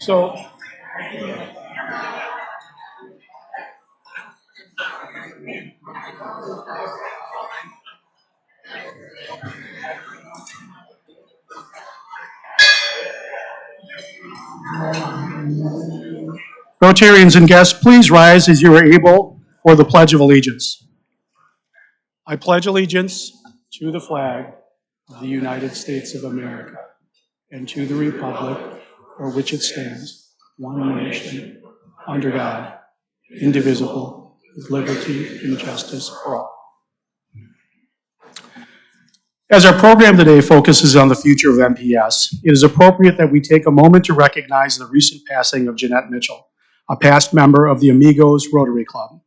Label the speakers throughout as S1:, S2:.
S1: So, Rotarians and guests, please rise as you are able for the Pledge of Allegiance. I pledge allegiance to the flag of the United States of America and to the republic for which it stands, one nation, under God, indivisible, with liberty and justice for all. As our program today focuses on the future of MPS, it is appropriate that we take a moment to recognize the recent passing of Jeanette Mitchell, a past member of the Amigos Rotary Club.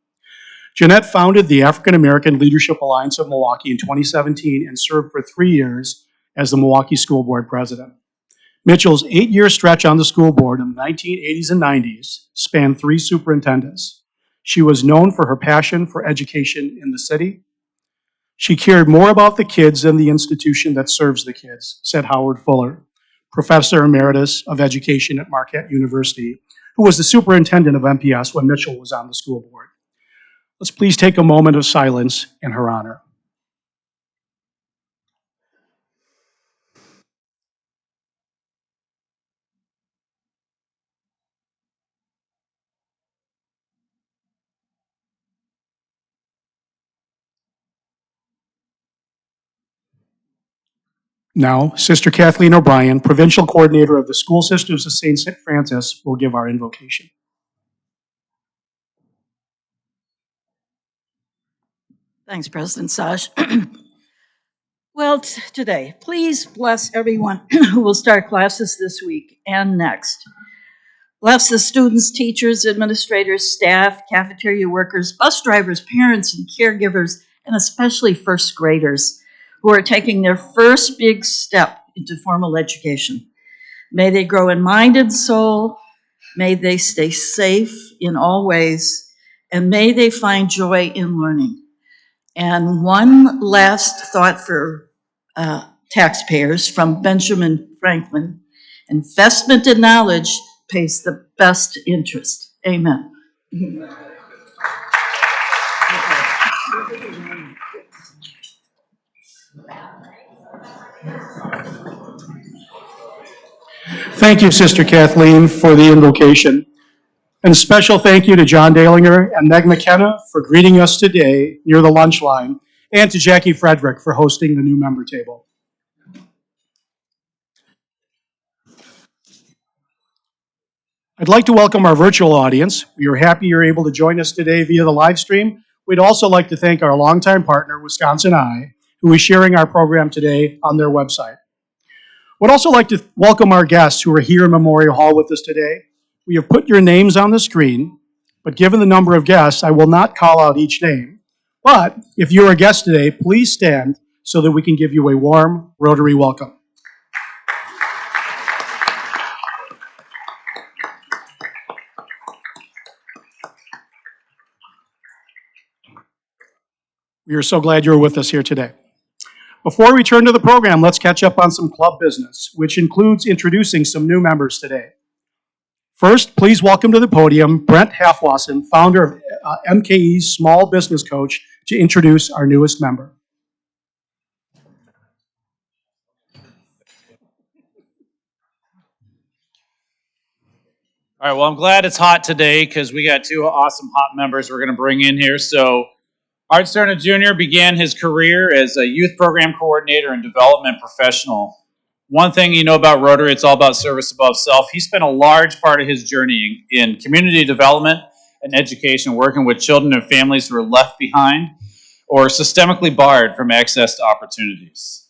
S1: Jeanette founded the African American Leadership Alliance of Milwaukee in 2017 and served for 3 years as the Milwaukee School Board president. Mitchell's 8-year stretch on the school board in the 1980s and 90s spanned 3 superintendents. She was known for her passion for education in the city. She cared more about the kids than the institution that serves the kids, said Howard Fuller, professor emeritus of education at Marquette University, who was the superintendent of MPS when Mitchell was on the school board. Let's please take a moment of silence in her honor. Now, Sister Kathleen O'Brien, Provincial Coordinator of the School Sisters of St. Francis, will give our invocation.
S2: Thanks, President Saj. Well, today, please bless everyone who will start classes this week and next. Bless the students, teachers, administrators, staff, cafeteria workers, bus drivers, parents, and caregivers, and especially first graders who are taking their first big step into formal education. May they grow in mind and soul, may they stay safe in all ways, and may they find joy in learning. And one last thought for taxpayers from Benjamin Franklin: investment in knowledge pays the best interest. Amen.
S1: Thank you, Sister Kathleen, for the invocation. And a special thank you to John Dalinger and Meg McKenna for greeting us today near the lunch line, and to Jackie Frederick for hosting the new member table. I'd like to welcome our virtual audience. We are happy you're able to join us today via the live stream. We'd also like to thank our longtime partner, Wisconsin Eye, who is sharing our program today on their website. We'd also like to welcome our guests who are here in Memorial Hall with us today. We have put your names on the screen, but given the number of guests, I will not call out each name. But if you're a guest today, please stand so that we can give you a warm Rotary welcome. We are so glad you're with us here today. Before we turn to the program, let's catch up on some club business, which includes introducing some new members today. First, please welcome to the podium Brent Halfwassen, founder of MKE's Small Business Coach, to introduce our newest member.
S3: All right, well, I'm glad it's hot today because we got 2 awesome hot members we're going to bring in here. So, Art Sterna Jr. began his career as a youth program coordinator and development professional. One thing you know about Rotary, it's all about service above self. He spent a large part of his journey in community development and education, working with children and families who are left behind or systemically barred from access to opportunities,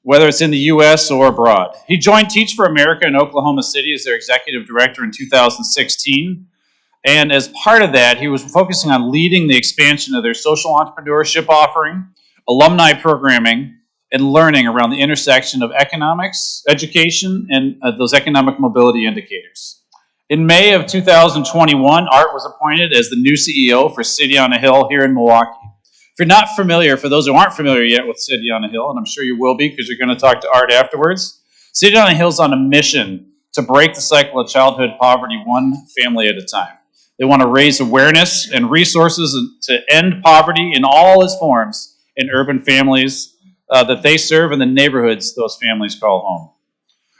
S3: whether it's in the U.S. or abroad. He joined Teach for America in Oklahoma City as their executive director in 2016. And as part of that, he was focusing on leading the expansion of their social entrepreneurship offering, alumni programming, and learning around the intersection of economics, education, and those economic mobility indicators. In May of 2021, Art was appointed as the new CEO for City on a Hill here in Milwaukee. If you're not familiar, for those who aren't familiar yet with City on a Hill, and I'm sure you will be because you're going to talk to Art afterwards, City on a Hill is on a mission to break the cycle of childhood poverty one family at a time. They want to raise awareness and resources to end poverty in all its forms in urban families that they serve in the neighborhoods those families call home.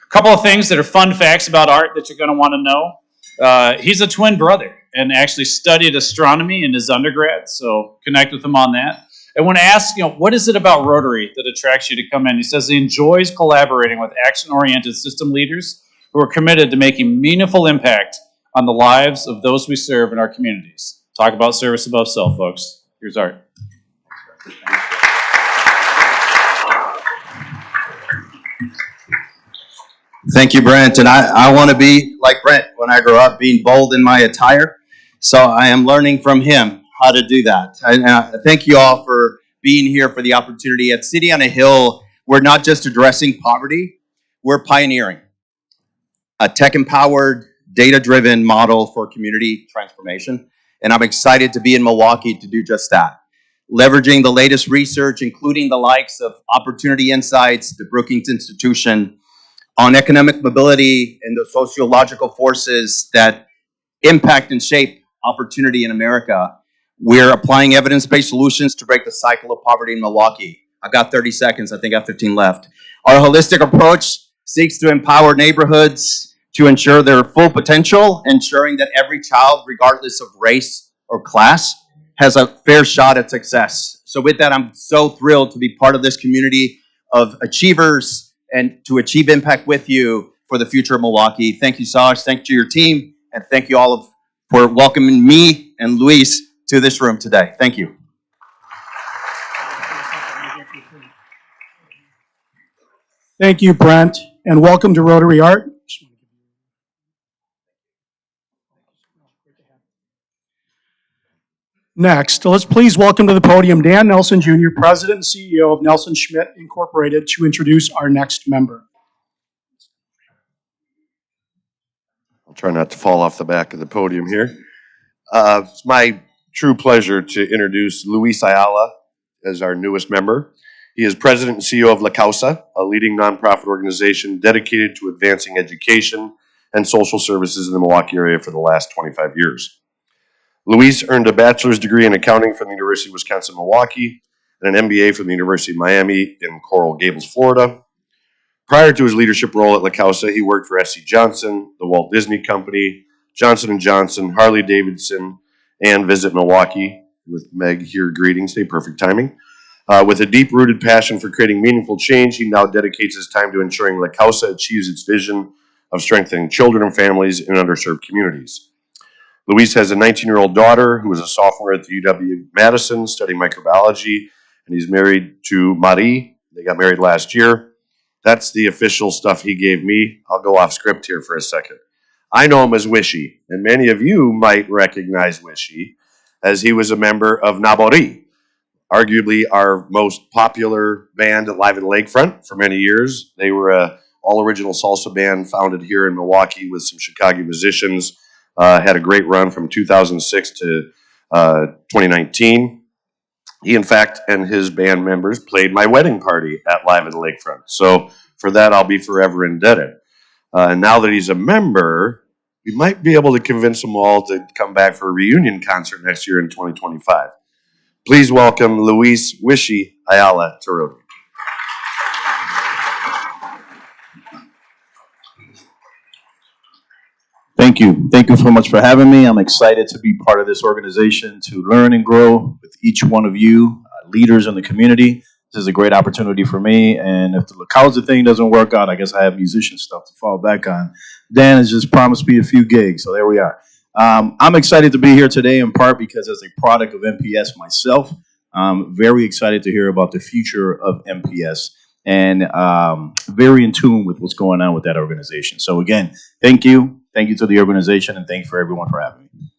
S3: A couple of things that are fun facts about Art that you're going to want to know. He's a twin brother and actually studied astronomy in his undergrad, so connect with him on that. And when asked, what is it about Rotary that attracts you to come in? He says he enjoys collaborating with action-oriented system leaders who are committed to making meaningful impact on the lives of those we serve in our communities. Talk about service above self, folks. Here's Art.
S4: Thank you, Brent. And I want to be like Brent when I grow up, being bold in my attire. So I am learning from him how to do that. And thank you all for being here, for the opportunity. At City on a Hill, we're not just addressing poverty, we're pioneering a tech-empowered, data-driven model for community transformation. And I'm excited to be in Milwaukee to do just that. Leveraging the latest research, including the likes of Opportunity Insights, the Brookings Institution, on economic mobility and the sociological forces that impact and shape opportunity in America. We're applying evidence-based solutions to break the cycle of poverty in Milwaukee. I've got 30 seconds, I think I have 15 left. Our holistic approach seeks to empower neighborhoods to ensure their full potential, ensuring that every child, regardless of race or class, has a fair shot at success. So with that, I'm so thrilled to be part of this community of achievers and to achieve impact with you for the future of Milwaukee. Thank you, Saj. Thank you to your team. And thank you all for welcoming me and Luis to this room today. Thank you.
S1: Thank you, Brent, and welcome to Rotary Art. Next, let's please welcome to the podium Dan Nelson Jr., President and CEO of Nelson Schmidt Incorporated, to introduce our next member.
S5: I'll try not to fall off the back of the podium here. It's my true pleasure to introduce Luis Ayala as our newest member. He is President and CEO of La Causa, a leading nonprofit organization dedicated to advancing education and social services in the Milwaukee area for the last 25 years. Luis earned a bachelor's degree in accounting from the University of Wisconsin-Milwaukee and an MBA from the University of Miami in Coral Gables, Florida. Prior to his leadership role at La Causa, he worked for S.C. Johnson, the Walt Disney Company, Johnson & Johnson, Harley-Davidson, and Visit Milwaukee. With Meg here, greetings, perfect timing. With a deep-rooted passion for creating meaningful change, he now dedicates his time to ensuring La Causa achieves its vision of strengthening children and families in underserved communities. Luis has a 19-year-old daughter who is a sophomore at the UW-Madison studying microbiology, and he's married to Marie. They got married last year. That's the official stuff he gave me. I'll go off script here for a second. I know him as Wishy, and many of you might recognize Wishy as he was a member of Nabori, arguably our most popular band at Live in Lakefront for many years. They were an all-original salsa band founded here in Milwaukee with some Chicago musicians. Had a great run from 2006 to 2019. He, in fact, and his band members played my wedding party at Live in Lakefront. So for that, I'll be forever indebted. And now that he's a member, we might be able to convince them all to come back for a reunion concert next year in 2025. Please welcome Luis Wishy Ayala to Rotary.
S6: Thank you. Thank you so much for having me. I'm excited to be part of this organization, to learn and grow with each one of you, leaders in the community. This is a great opportunity for me. And if the La Causa thing doesn't work out, I guess I have musician stuff to fall back on. Dan has just promised me a few gigs, so there we are. I'm excited to be here today in part because as a product of MPS myself, I'm very excited to hear about the future of MPS and very in tune with what's going on with that organization. So again, thank you. Thank you to the organization, and thanks for everyone for having me.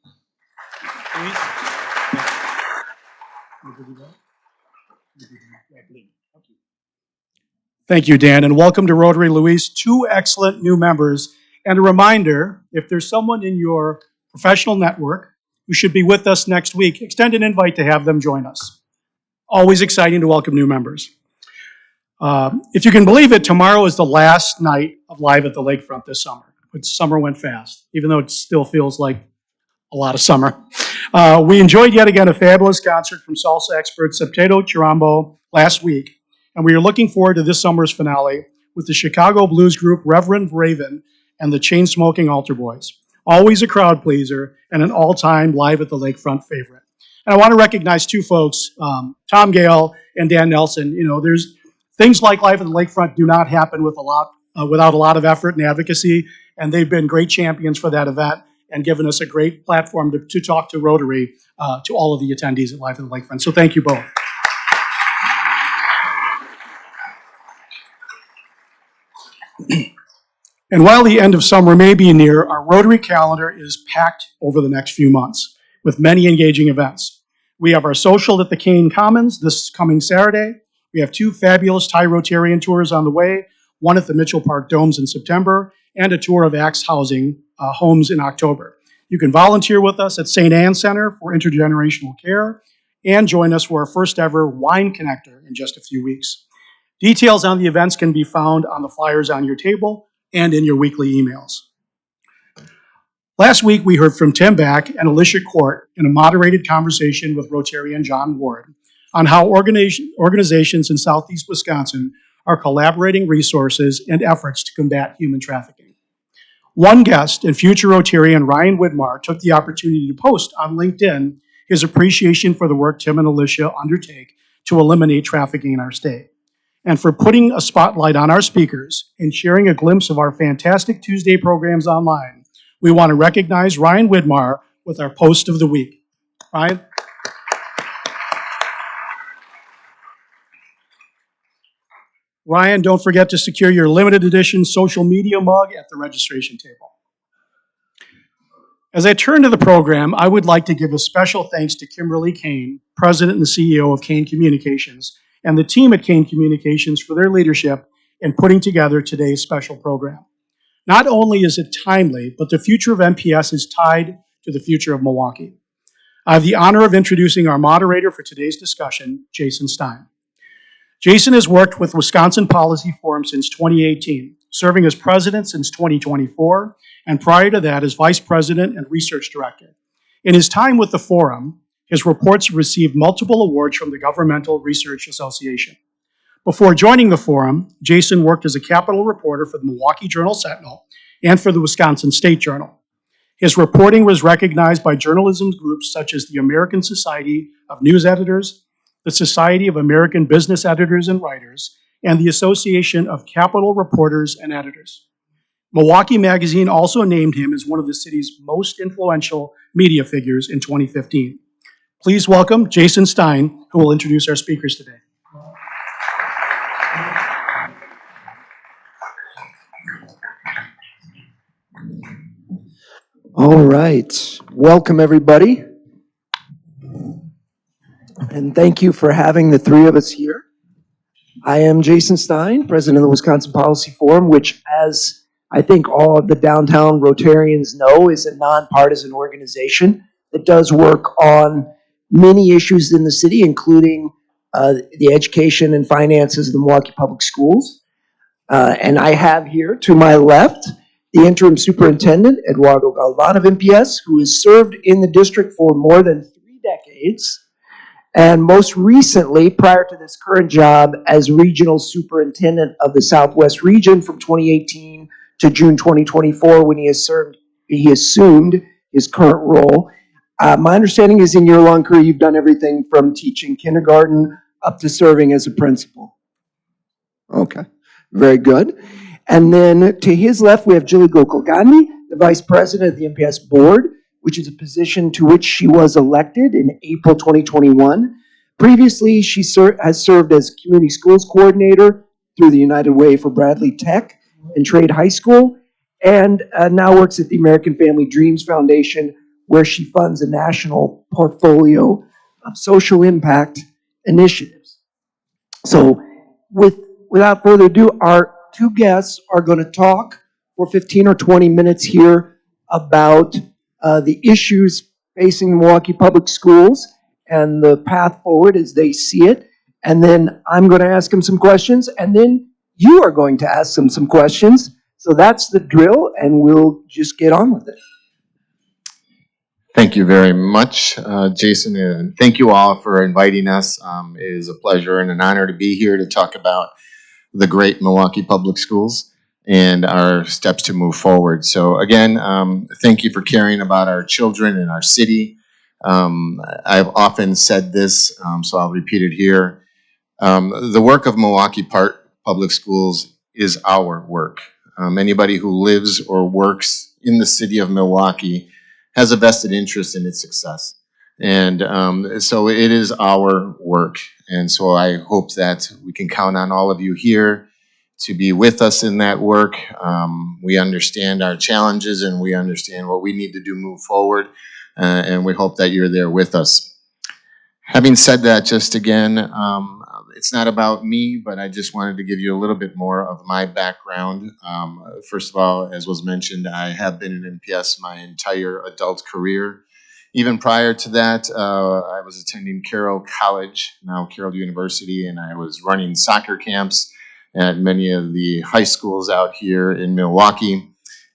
S1: Thank you, Dan, and welcome to Rotary, Luis. 2 excellent new members. And a reminder, if there's someone in your professional network who should be with us next week, extend an invite to have them join us. Always exciting to welcome new members. If you can believe it, tomorrow is the last night of Live at the Lakefront this summer. but summer went fast, even though it still feels like a lot of summer. We enjoyed yet again a fabulous concert from salsa expert Septeto Chirambo last week, and we are looking forward to this summer's finale with the Chicago blues group Reverend Raven and the Chain-Smoking Altar Boys. Always a crowd pleaser and an all-time live at the lakefront favorite. And I want to recognize two folks, Tom Gale and Dan Nelson. You know, there's things like Live at the Lakefront do not happen with without a lot of effort and advocacy, and they've been great champions for that event and given us a great platform to talk to Rotary, to all of the attendees at Live at the Lakefront. So thank you both. And while the end of summer may be near, our Rotary calendar is packed over the next few months with many engaging events. We have our social at the Kane Commons this coming Saturday. We have two fabulous Thai Rotarian tours on the way, one at the Mitchell Park Domes in September, and a tour of Axe Housing homes in October. You can volunteer with us at St. Anne Center for Intergenerational Care and join us for our first ever Wine Connector in just a few weeks. Details on the events can be found on the flyers on your table and in your weekly emails. Last week, we heard from Tim Back and Alicia Court in a moderated conversation with Rotarian John Ward on how organizations in Southeast Wisconsin are collaborating resources and efforts to combat human trafficking. One guest and future Rotarian Ryan Widmar took the opportunity to post on LinkedIn his appreciation for the work Tim and Alicia undertake to eliminate trafficking in our state, and for putting a spotlight on our speakers and sharing a glimpse of our fantastic Tuesday programs online. We want to recognize Ryan Widmar with our Post of the Week. Ryan? Ryan, don't forget to secure your limited edition social media mug at the registration table. As I turn to the program, I would like to give a special thanks to Kimberly Kane, President and CEO of Kane Communications, and the team at Kane Communications for their leadership in putting together today's special program. Not only is it timely, but the future of MPS is tied to the future of Milwaukee. I have the honor of introducing our moderator for today's discussion, Jason Stein. Jason has worked with Wisconsin Policy Forum since 2018, serving as president since 2024, and prior to that as vice president and research director. In his time with the forum, his reports received multiple awards from the Governmental Research Association. Before joining the forum, Jason worked as a Capitol reporter for the Milwaukee Journal-Sentinel and for the Wisconsin State Journal. His reporting was recognized by journalism groups such as the American Society of News Editors, the Society of American Business Editors and Writers, and the Association of Capitol Reporters and Editors. Milwaukee Magazine also named him as one of the city's most influential media figures in 2015. Please welcome Jason Stein, who will introduce our speakers today.
S7: All right. Welcome, everybody. And thank you for having the three of us here. I am Jason Stein, president of the Wisconsin Policy Forum, which, as I think all of the downtown Rotarians know, is a nonpartisan organization that does work on many issues in the city, including the education and finances of the Milwaukee Public Schools. And I have here to my left the Interim Superintendent, Eduardo Galvan of MPS, who has served in the district for more than 3 decades, and most recently, prior to this current job, as Regional Superintendent of the Southwest Region from 2018 to June 2024, when he assumed his current role. My understanding is in your long career, you've done everything from teaching kindergarten up to serving as a principal. Okay, very good. And then to his left, we have Jilly Gokalgandhi, the Vice President of the MPS Board, which is a position to which she was elected in April 2021. Previously, she has served as Community Schools Coordinator through the United Way for Bradley Tech and Trade High School, and now works at the American Family Dreams Foundation, where she funds a national portfolio of social impact initiatives. So without further ado, our two guests are going to talk for 15 or 20 minutes here about the issues facing the Milwaukee Public Schools and the path forward as they see it. And then I'm going to ask them some questions, and then you are going to ask them some questions. So that's the drill, and we'll just get on with it.
S8: Thank you very much, Jason, and thank you all for inviting us. It is a pleasure and an honor to be here to talk about the great Milwaukee Public Schools and our steps to move forward. So again, thank you for caring about our children and our city. I've often said this, so I'll repeat it here. The work of Milwaukee Public Schools is our work. Anybody who lives or works in the city of Milwaukee has a vested interest in its success. And so it is our work. And so I hope that we can count on all of you here to be with us in that work. We understand our challenges and we understand what we need to do move forward. And we hope that you're there with us. Having said that, just again, it's not about me, but I just wanted to give you a little bit more of my background. First of all, as was mentioned, I have been in MPS my entire adult career. Even prior to that, I was attending Carroll College, now Carroll University, and I was running soccer camps at many of the high schools out here in Milwaukee.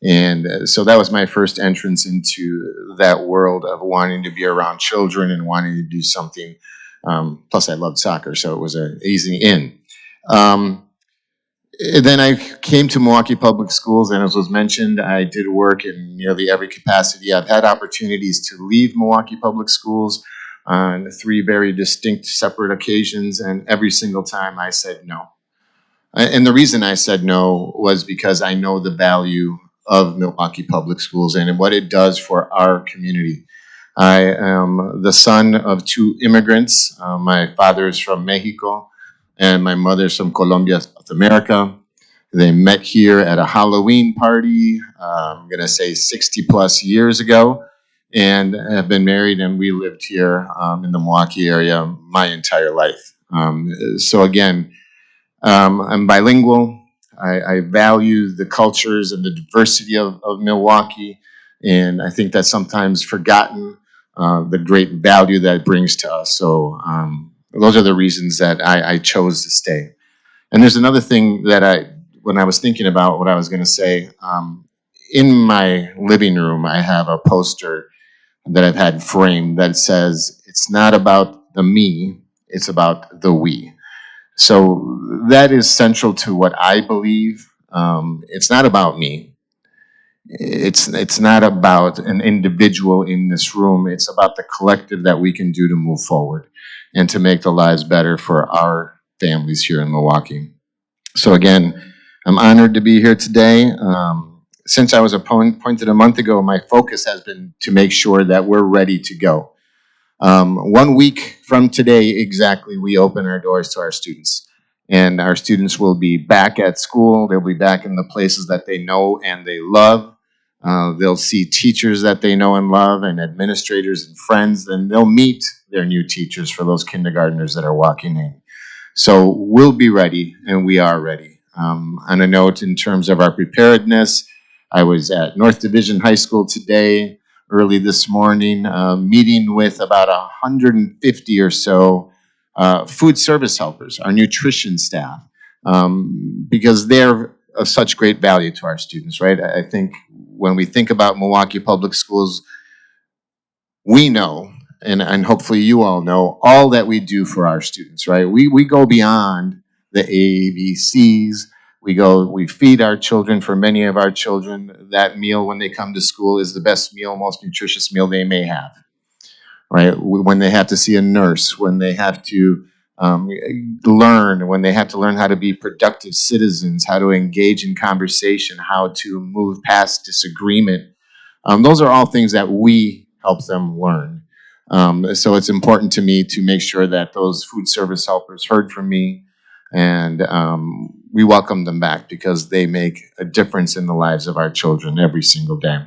S8: And so that was my first entrance into that world of wanting to be around children and wanting to do something. Plus, I loved soccer, so it was an easy in. Then I came to Milwaukee Public Schools, and as was mentioned, I did work in nearly every capacity. I've had opportunities to leave Milwaukee Public Schools on 3 very distinct, separate occasions, and every single time I said no. And the reason I said no was because I know the value of Milwaukee Public Schools and what it does for our community. I am the son of 2 immigrants. My father is from Mexico, and my mother is from Colombia, South America. They met here at a Halloween party, I'm going to say 60 plus years ago, and have been married, and we lived here in the Milwaukee area my entire life. So again, I'm bilingual. I value the cultures and the diversity of Milwaukee, and I think that's sometimes forgotten, the great value that it brings to us. So those are the reasons that I chose to stay. And there's another thing that when I was thinking about what I was going to say, in my living room, I have a poster that I've had framed that says, it's not about the me, it's about the we. So that is central to what I believe. It's not about me. It's not about an individual in this room. It's about the collective that we can do to move forward and to make the lives better for our families here in Milwaukee. So again, I'm honored to be here today. Since I was appointed a month ago, my focus has been to make sure that we're ready to go. 1 week from today, exactly, we open our doors to our students. And our students will be back at school. They'll be back in the places that they know and they love. They'll see teachers that they know and love and administrators and friends. And they'll meet their new teachers for those kindergartners that are walking in. So we'll be ready, and we are ready. On a note, in terms of our preparedness, I was at North Division High School today, early this morning, meeting with about 150 or so food service helpers, our nutrition staff, because they're of such great value to our students, right? I think when we think about Milwaukee Public Schools, we know, and hopefully you all know, all that we do for our students, right? We go beyond the ABCs. We feed our children. For many of our children, that meal when they come to school is the best meal, most nutritious meal they may have, right? When they have to see a nurse, when they have to when they have to learn how to be productive citizens, how to engage in conversation, how to move past disagreement. Those are all things that we help them learn. So it's important to me to make sure that those food service helpers heard from me, and we welcome them back because they make a difference in the lives of our children every single day.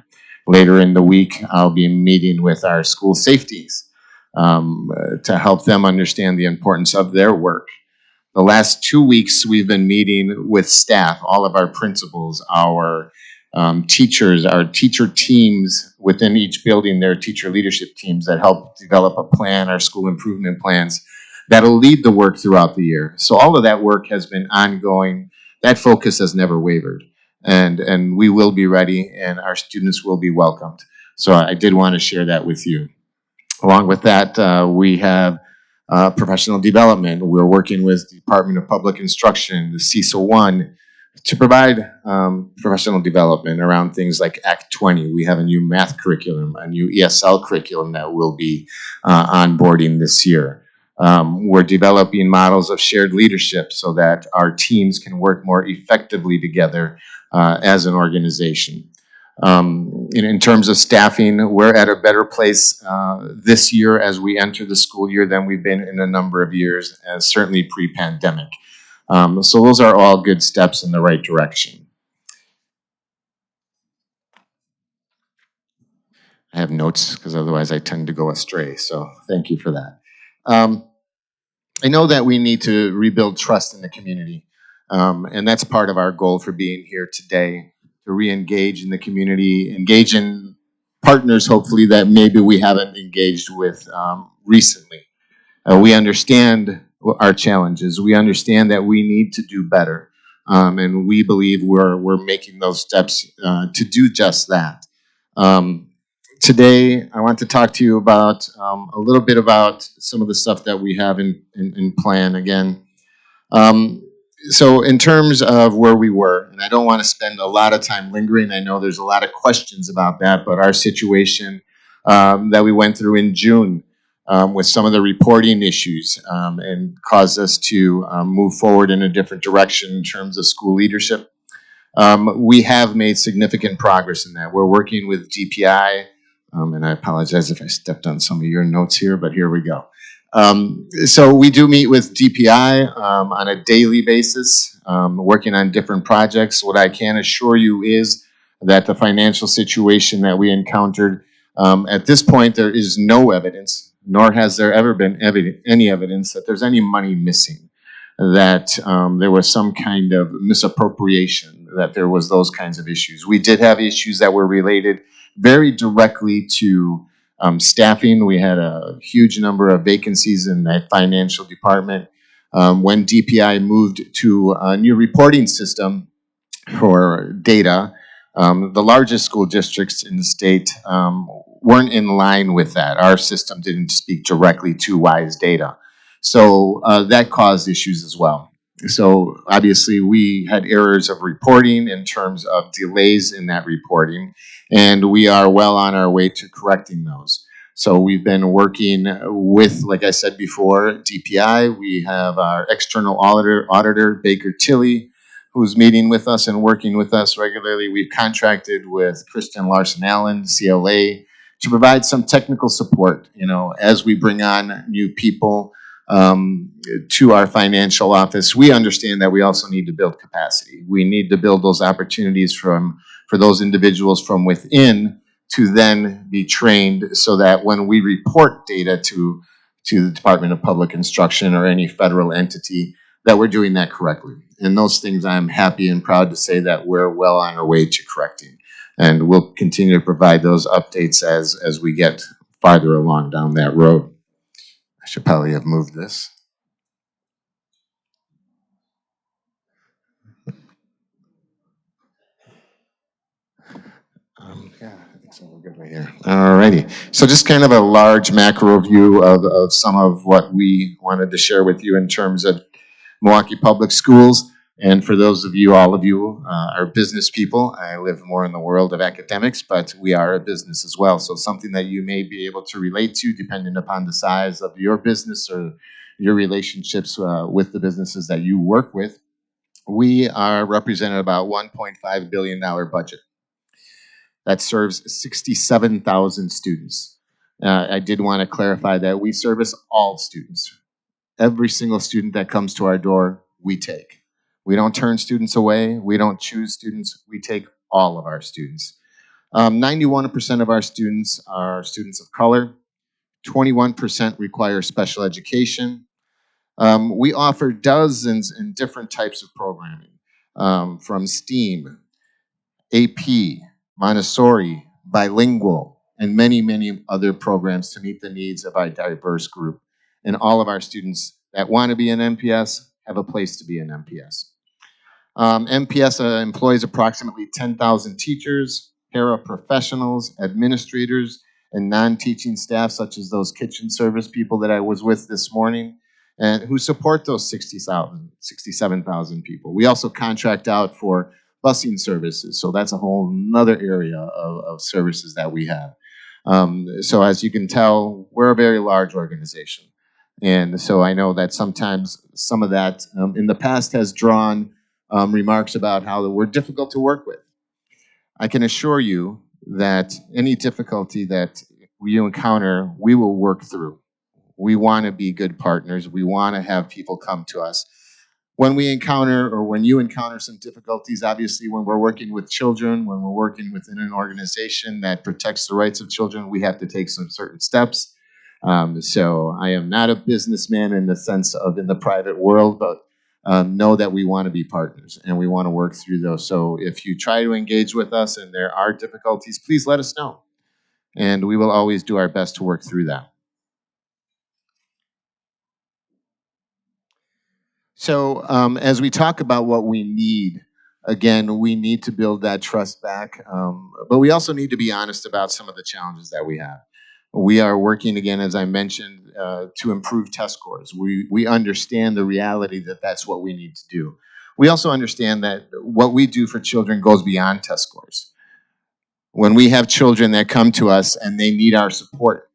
S8: Later in the week, I'll be meeting with our school safeties to help them understand the importance of their work. The last 2 weeks, we've been meeting with staff, all of our principals, our teachers, our teacher teams within each building, their teacher leadership teams that help develop a plan, our school improvement plans, that'll lead the work throughout the year. So all of that work has been ongoing. That focus has never wavered. and we will be ready, and our students will be welcomed. So I did want to share that with you. Along with that, we have professional development. We're working with the Department of Public Instruction, the CISA 1, to provide professional development around things like Act 20. We have a new math curriculum, a new ESL curriculum that will be onboarding this year. We're developing models of shared leadership so that our teams can work more effectively together as an organization. In terms of staffing, we're at a better place this year as we enter the school year than we've been in a number of years, certainly pre-pandemic. So those are all good steps in the right direction. I have notes because otherwise I tend to go astray, so thank you for that. I know that we need to rebuild trust in the community, and that's part of our goal for being here today, to re-engage in the community, engage in partners, hopefully, that maybe we haven't engaged with recently. We understand our challenges. We understand that we need to do better, and we believe we're making those steps to do just that. Today, I want to talk to you about a little bit about some of the stuff that we have in plan again. So in terms of where we were, and I don't want to spend a lot of time lingering, I know there's a lot of questions about that, but our situation that we went through in June with some of the reporting issues and caused us to move forward in a different direction in terms of school leadership. We have made significant progress in that. We're working with DPI, and I apologize if I stepped on some of your notes here, but here we go. So we do meet with DPI on a daily basis, working on different projects. What I can assure you is that the financial situation that we encountered, at this point, there is no evidence, nor has there ever been any evidence that there's any money missing, that there was some kind of misappropriation, that there was those kinds of issues. We did have issues that were related very directly to staffing. We had a huge number of vacancies in that financial department. When DPI moved to a new reporting system for data, the largest school districts in the state weren't in line with that. Our system didn't speak directly to WISE data. So that caused issues as well. So obviously we had errors of reporting in terms of delays in that reporting, and we are well on our way to correcting those. So we've been working with, like I said before, DPI. We have our external auditor, Baker Tilly, who's meeting with us and working with us regularly. We've contracted with Kristen Larson Allen, CLA, to provide some technical support, as we bring on new people to our financial office. We understand that we also need to build capacity. We need to build those opportunities for those individuals from within to then be trained so that when we report data to the Department of Public Instruction or any federal entity, that we're doing that correctly. And those things I'm happy and proud to say that we're well on our way to correcting. And we'll continue to provide those updates as we get farther along down that road. I should probably have moved this. Yeah, I think so. We're good right here. All righty. So just kind of a large macro view of some of what we wanted to share with you in terms of Milwaukee Public Schools. And for those of you, all of you, are business people. I live more in the world of academics, but we are a business as well. So something that you may be able to relate to depending upon the size of your business or your relationships with the businesses that you work with. We are represented about $1.5 billion budget that serves 67,000 students. I did want to clarify that we service all students. Every single student that comes to our door, we take. We don't turn students away. We don't choose students. We take all of our students. 91% of our students are students of color. 21% require special education. We offer dozens and different types of programming, from STEAM, AP, Montessori, bilingual, and many, many other programs to meet the needs of our diverse group. And all of our students that want to be an MPS have a place to be an MPS. MPS employs approximately 10,000 teachers, paraprofessionals, administrators, and non-teaching staff, such as those kitchen service people that I was with this morning, and who support those 67,000 people. We also contract out for busing services, so that's a whole nother area of services that we have. So as you can tell, we're a very large organization. And so I know that sometimes some of that in the past has drawn remarks about how we're difficult to work with. I can assure you that any difficulty that you encounter, we will work through. We want to be good partners. We want to have people come to us. When we encounter, or when you encounter some difficulties, obviously when we're working with children, when we're working within an organization that protects the rights of children, we have to take some certain steps. So I am not a businessman in the sense of in the private world, but know that we want to be partners and we want to work through those. So if you try to engage with us and there are difficulties, please let us know. And we will always do our best to work through that. So as we talk about what we need, again, we need to build that trust back. But we also need to be honest about some of the challenges that we have. We are working, again, as I mentioned, to improve test scores. We understand the reality that that's what we need to do. We also understand that what we do for children goes beyond test scores. When we have children that come to us and they need our support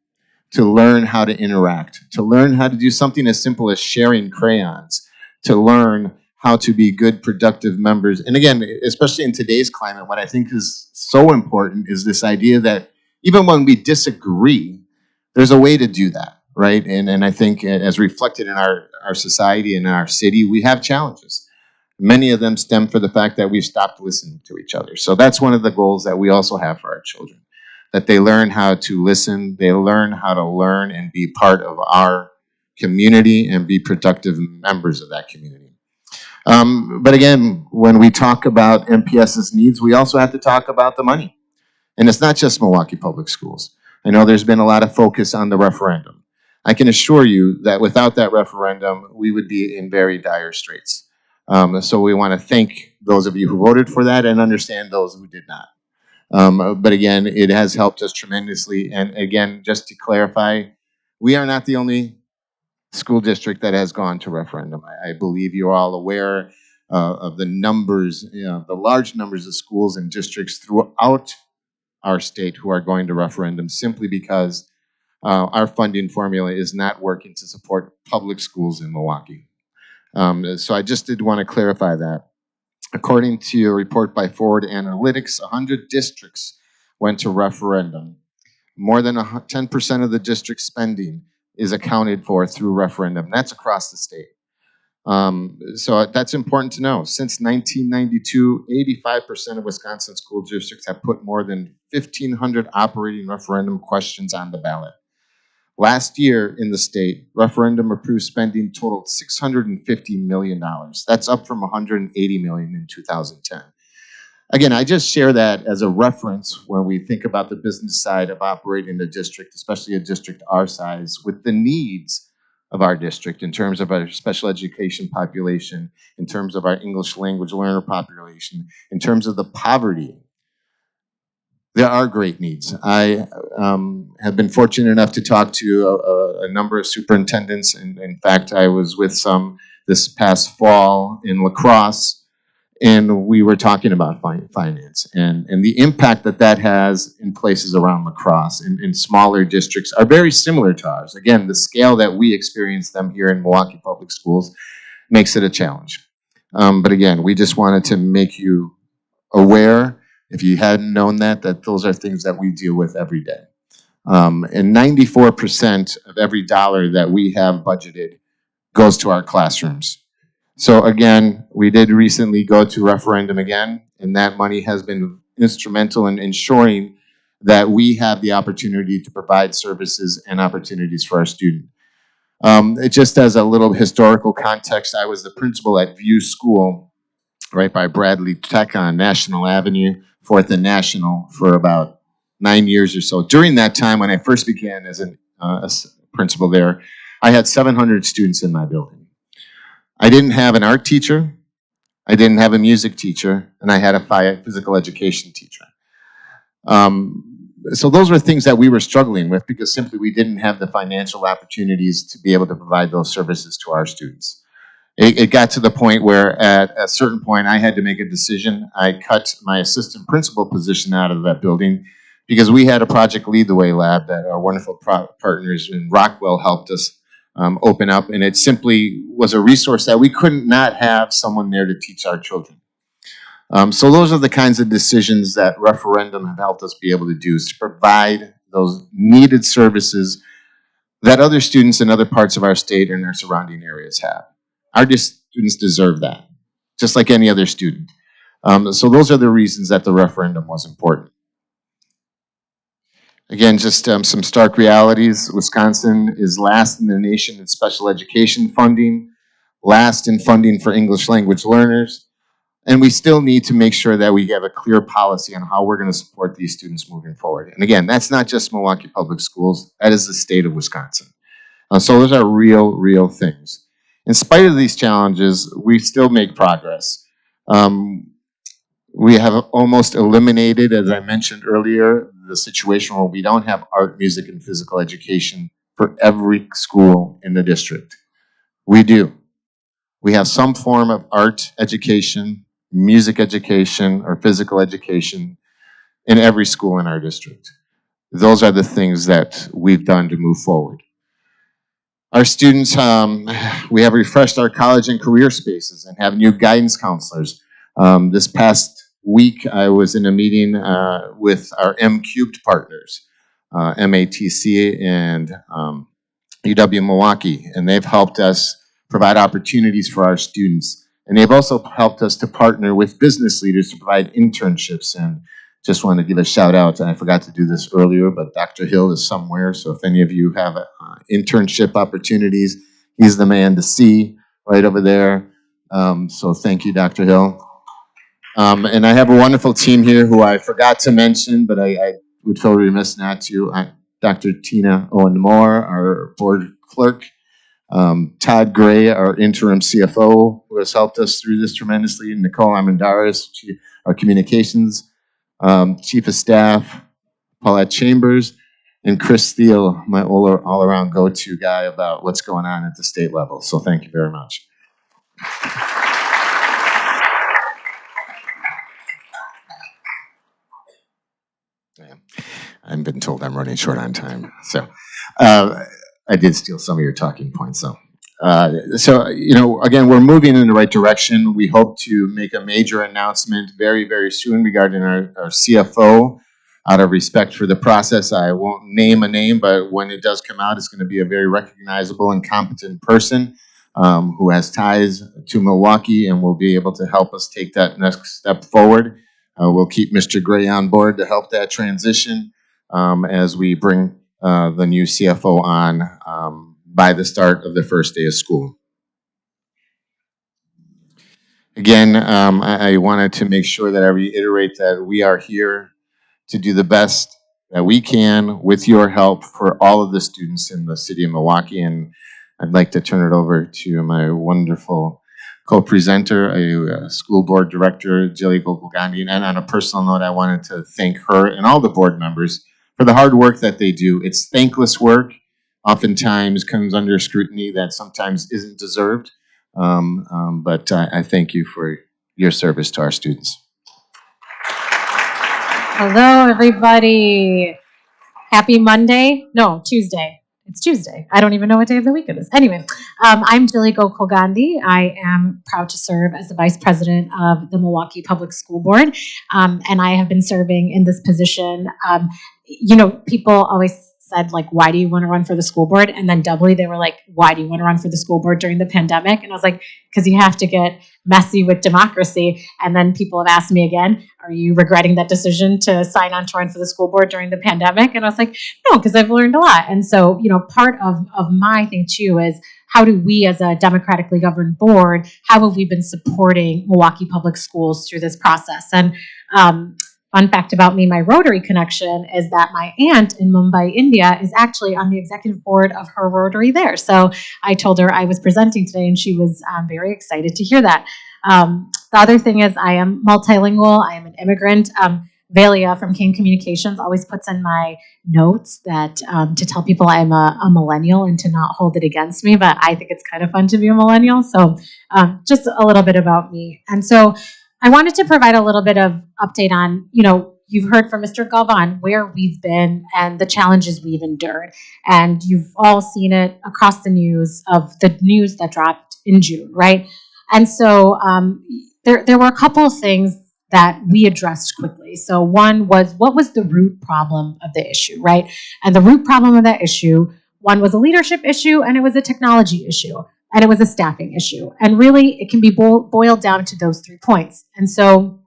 S8: to learn how to interact, to learn how to do something as simple as sharing crayons, to learn how to be good, productive members. And again, especially in today's climate, what I think is so important is this idea that even when we disagree, there's a way to do that, right? And I think as reflected in our society and our city, we have challenges. Many of them stem from the fact that we've stopped listening to each other. So that's one of the goals that we also have for our children, that they learn how to listen, they learn how to learn and be part of our community and be productive members of that community. But again, when we talk about MPS's needs, we also have to talk about the money. And it's not just Milwaukee Public Schools. I know there's been a lot of focus on the referendum. I can assure you that without that referendum, we would be in very dire straits. So we want to thank those of you who voted for that and understand those who did not. But again, it has helped us tremendously. And again, just to clarify, we are not the only school district that has gone to referendum. I believe you're all aware of the numbers, the large numbers of schools and districts throughout our state who are going to referendum simply because our funding formula is not working to support public schools in Milwaukee. So I just did want to clarify that. According to a report by Forward Analytics, 100 districts went to referendum. More than 10% of the district spending is accounted for through referendum. That's across the state. So that's important to know. Since 1992, 85% of Wisconsin school districts have put more than 1,500 operating referendum questions on the ballot. Last year in the state, referendum approved spending totaled $650 million. That's up from $180 million in 2010. Again, I just share that as a reference when we think about the business side of operating a district, especially a district our size, with the needs of our district in terms of our special education population, in terms of our English language learner population, in terms of the poverty. There are great needs. I have been fortunate enough to talk to a number of superintendents. And in fact, I was with some this past fall in La Crosse, and we were talking about finance and the impact that that has in places around La Crosse and in smaller districts are very similar to ours. Again, the scale that we experience them here in Milwaukee Public Schools makes it a challenge. But again, we just wanted to make you aware, if you hadn't known that those are things that we deal with every day. And 94% of every dollar that we have budgeted goes to our classrooms. So again, we did recently go to referendum again, and that money has been instrumental in ensuring that we have the opportunity to provide services and opportunities for our students. It just as a little historical context, I was the principal at View School, right by Bradley Tech on National Avenue, 4th and National, for about 9 years or so. During that time, when I first began as a principal there, I had 700 students in my building. I didn't have an art teacher. I didn't have a music teacher, and I had a physical education teacher. So those were things that we were struggling with because simply we didn't have the financial opportunities to be able to provide those services to our students. It got to the point where at a certain point I had to make a decision. I cut my assistant principal position out of that building because we had a Project Lead the Way lab that our wonderful partners in Rockwell helped us open up, and it simply was a resource that we couldn't not have someone there to teach our children. So those are the kinds of decisions that referendum have helped us be able to do, is to provide those needed services that other students in other parts of our state and our surrounding areas have. Our students deserve that, just like any other student. So those are the reasons that the referendum was important. Again, just some stark realities. Wisconsin is last in the nation in special education funding, last in funding for English language learners, and we still need to make sure that we have a clear policy on how we're going to support these students moving forward. And again, that's not just Milwaukee Public Schools, that is the state of Wisconsin. So those are real things. In spite of these challenges, we still make progress. We have almost eliminated, as I mentioned earlier, the situation where we don't have art, music, and physical education for every school in the district. We do. We have some form of art education, music education, or physical education in every school in our district. Those are the things that we've done to move forward. Our students, we have refreshed our college and career spaces and have new guidance counselors. This past week, I was in a meeting with our M Cubed partners, MATC and UW Milwaukee, and they've helped us provide opportunities for our students. And they've also helped us to partner with business leaders to provide internships. And just want to give a shout out, and I forgot to do this earlier, but Dr. Hill is somewhere, so if any of you have internship opportunities, he's the man to see right over there. So thank you, Dr. Hill. And I have a wonderful team here who I forgot to mention, but I would feel remiss not to. Dr. Tina Owen-Moore, our board clerk. Todd Gray, our interim CFO, who has helped us through this tremendously. Nicole Armendariz, our communications chief of staff. Paulette Chambers, and Chris Thiel, my all-around go-to guy about what's going on at the state level. So thank you very much. I've been told I'm running short on time, so I did steal some of your talking points, though. So, again, we're moving in the right direction. We hope to make a major announcement very soon regarding our CFO. Out of respect for the process, I won't name a name, but when it does come out, it's going to be a very recognizable and competent person who has ties to Milwaukee and will be able to help us take that next step forward. We'll keep Mr. Gray on board to help that transition as we bring the new CFO on by the start of the first day of school. Again, I wanted to make sure that I reiterate that we are here to do the best that we can with your help for all of the students in the city of Milwaukee. And I'd like to turn it over to my wonderful co-presenter, a school board director, Jilly Gokalgandhi. And on a personal note, I wanted to thank her and all the board members for the hard work that they do. It's thankless work, oftentimes comes under scrutiny that sometimes isn't deserved. But I thank you for your service to our students.
S9: Hello, everybody. Happy Monday. No, Tuesday. It's Tuesday. I don't even know what day of the week it is. Anyway, I'm Jilly Gokalgandhi. I am proud to serve as the Vice President of the Milwaukee Public School Board, and I have been serving in this position. People always said, like, why do you want to run for the school board? And then doubly, they were like, why do you want to run for the school board during the pandemic? And I was like, because you have to get messy with democracy. And then people have asked me again, are you regretting that decision to sign on to run for the school board during the pandemic? And I was like, no, because I've learned a lot. And so, part of my thing too is, how do we as a democratically governed board, how have we been supporting Milwaukee Public Schools through this process? And fun fact about me, my Rotary connection is that my aunt in Mumbai, India is actually on the executive board of her Rotary there. So I told her I was presenting today and she was very excited to hear that. The other thing is I am multilingual. I am an immigrant. Valia from King Communications always puts in my notes that to tell people I'm a millennial and to not hold it against me, but I think it's kind of fun to be a millennial. So just a little bit about me. And so I wanted to provide a little bit of update on, you've heard from Mr. Galvan where we've been and the challenges we've endured. And you've all seen it across the news of the news that dropped in June, right? And so there were a couple of things that we addressed quickly. So one was, what was the root problem of the issue, right? And the root problem of that issue, one was a leadership issue, and it was a technology issue, and it was a staffing issue. And really, it can be boiled down to those 3 points. And so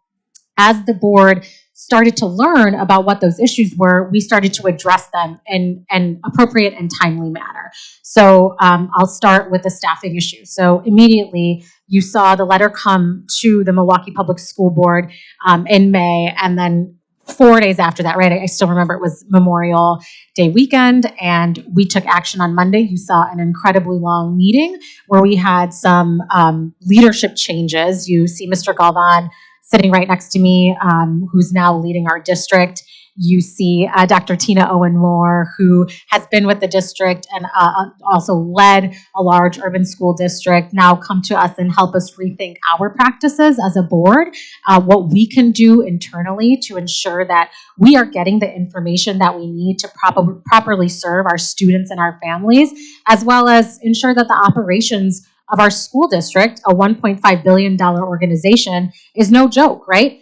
S9: as the board started to learn about what those issues were, we started to address them in an appropriate and timely manner. So I'll start with the staffing issue. So immediately, you saw the letter come to the Milwaukee Public School Board in May, and then 4 days after that, right? I still remember it was Memorial Day weekend, and we took action on Monday. You saw an incredibly long meeting where we had some leadership changes. You see Mr. Galvan sitting right next to me, who's now leading our district. You see Dr. Tina Owen-Moore, who has been with the district and also led a large urban school district, now come to us and help us rethink our practices as a board, what we can do internally to ensure that we are getting the information that we need to properly serve our students and our families, as well as ensure that the operations of our school district, a $1.5 billion organization, is no joke, right?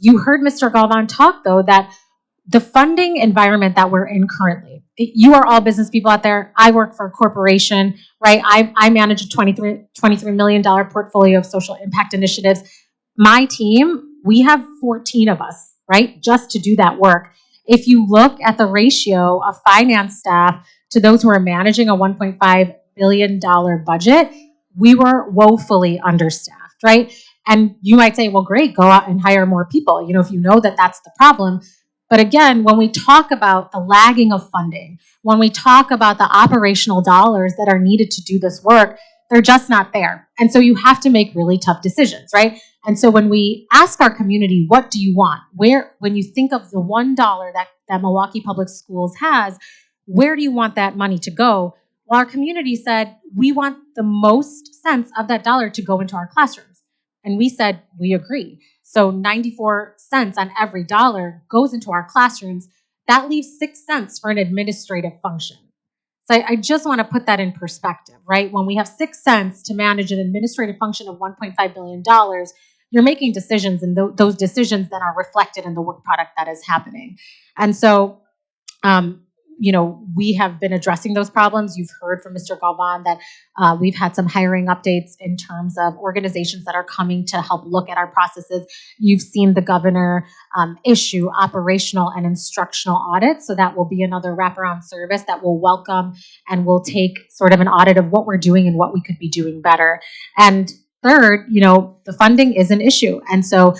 S9: You heard Mr. Galvan talk, though, that the funding environment that we're in currently, you are all business people out there. I work for a corporation, right? I manage a $23 million portfolio of social impact initiatives. My team, we have 14 of us, right, just to do that work. If you look at the ratio of finance staff to those who are managing a $1.5 billion budget, we were woefully understaffed, right? And you might say, well, great, go out and hire more people, if you know that that's the problem. But again, when we talk about the lagging of funding, when we talk about the operational dollars that are needed to do this work, they're just not there. And so you have to make really tough decisions, right? And so when we ask our community, what do you want? When you think of the $1 that Milwaukee Public Schools has, where do you want that money to go? Well, our community said, we want the most sense of that dollar to go into our classrooms. And we said, we agree. So 94 cents on every dollar goes into our classrooms. That leaves 6 cents for an administrative function. So I just want to put that in perspective, right? When we have 6 cents to manage an administrative function of $1.5 billion, you're making decisions, and those decisions then are reflected in the work product that is happening. And so, we have been addressing those problems. You've heard from Mr. Galvan that we've had some hiring updates in terms of organizations that are coming to help look at our processes. You've seen the governor issue operational and instructional audits. So that will be another wraparound service that will welcome and will take sort of an audit of what we're doing and what we could be doing better. And third, the funding is an issue. And so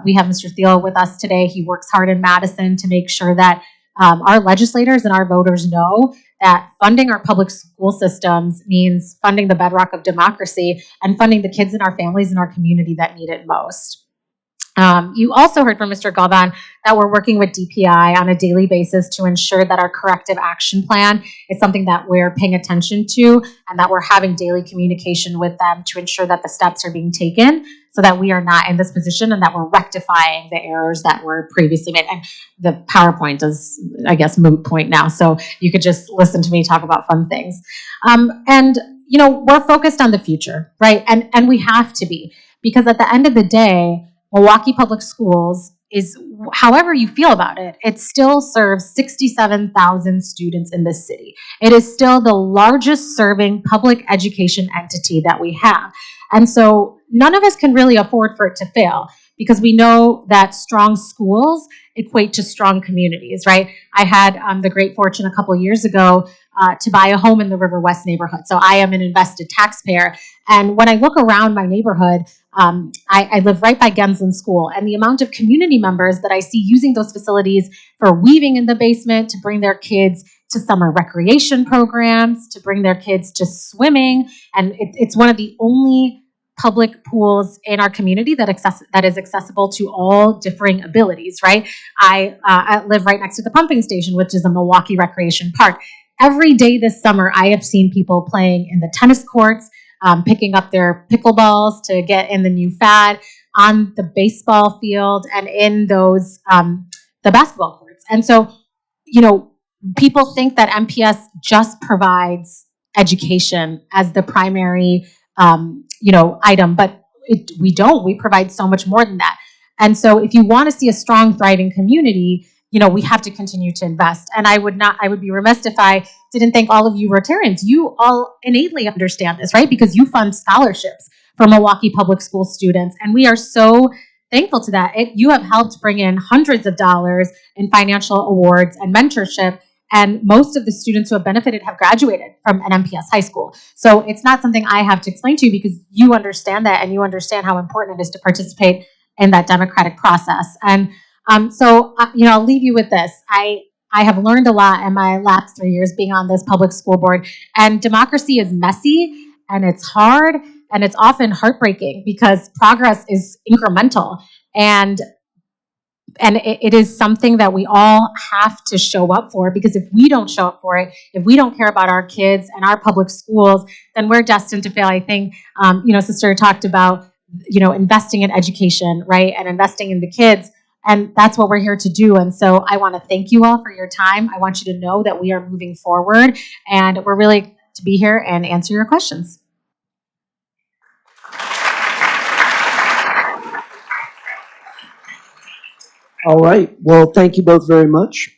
S9: we have Mr. Thiel with us today. He works hard in Madison to make sure that our legislators and our voters know that funding our public school systems means funding the bedrock of democracy and funding the kids in our families and our community that need it most. You also heard from Mr. Galvan that we're working with DPI on a daily basis to ensure that our corrective action plan is something that we're paying attention to and that we're having daily communication with them to ensure that the steps are being taken so that we are not in this position and that we're rectifying the errors that were previously made. And the PowerPoint is, I guess, moot point now. So you could just listen to me talk about fun things. We're focused on the future, right? And we have to be, because at the end of the day, Milwaukee Public Schools is, however you feel about it, it still serves 67,000 students in this city. It is still the largest serving public education entity that we have. And so none of us can really afford for it to fail, because we know that strong schools equate to strong communities, right? I had the great fortune a couple of years ago to buy a home in the River West neighborhood. So I am an invested taxpayer. And when I look around my neighborhood, I live right by Gemslin School, and the amount of community members that I see using those facilities for weaving in the basement, to bring their kids to summer recreation programs, to bring their kids to swimming. And it's one of the only public pools in our community that is accessible to all differing abilities, right? I live right next to the pumping station, which is a Milwaukee recreation park. Every day this summer, I have seen people playing in the tennis courts, picking up their pickleballs to get in the new fad, on the baseball field, and in those the basketball courts. And so, you know, people think that MPS just provides education as the primary item, but we don't. We provide so much more than that. And so if you want to see a strong, thriving community, we have to continue to invest. And I would be remiss if I didn't thank all of you Rotarians. You all innately understand this, right? Because you fund scholarships for Milwaukee Public School students. And we are so thankful to that. You have helped bring in hundreds of dollars in financial awards and mentorship. And most of the students who have benefited have graduated from an MPS high school. So it's not something I have to explain to you, because you understand that, and you understand how important it is to participate in that democratic process. And I'll leave you with this. I have learned a lot in my last 3 years being on this public school board. And democracy is messy, and it's hard, and it's often heartbreaking because progress is incremental. And it is something that we all have to show up for, because if we don't show up for it, if we don't care about our kids and our public schools, then we're destined to fail. I think, Sister talked about, investing in education, right? And investing in the kids. And that's what we're here to do. And so I want to thank you all for your time. I want you to know that we are moving forward, and we're really to be here and answer your questions.
S7: All right. Well, thank you both very much.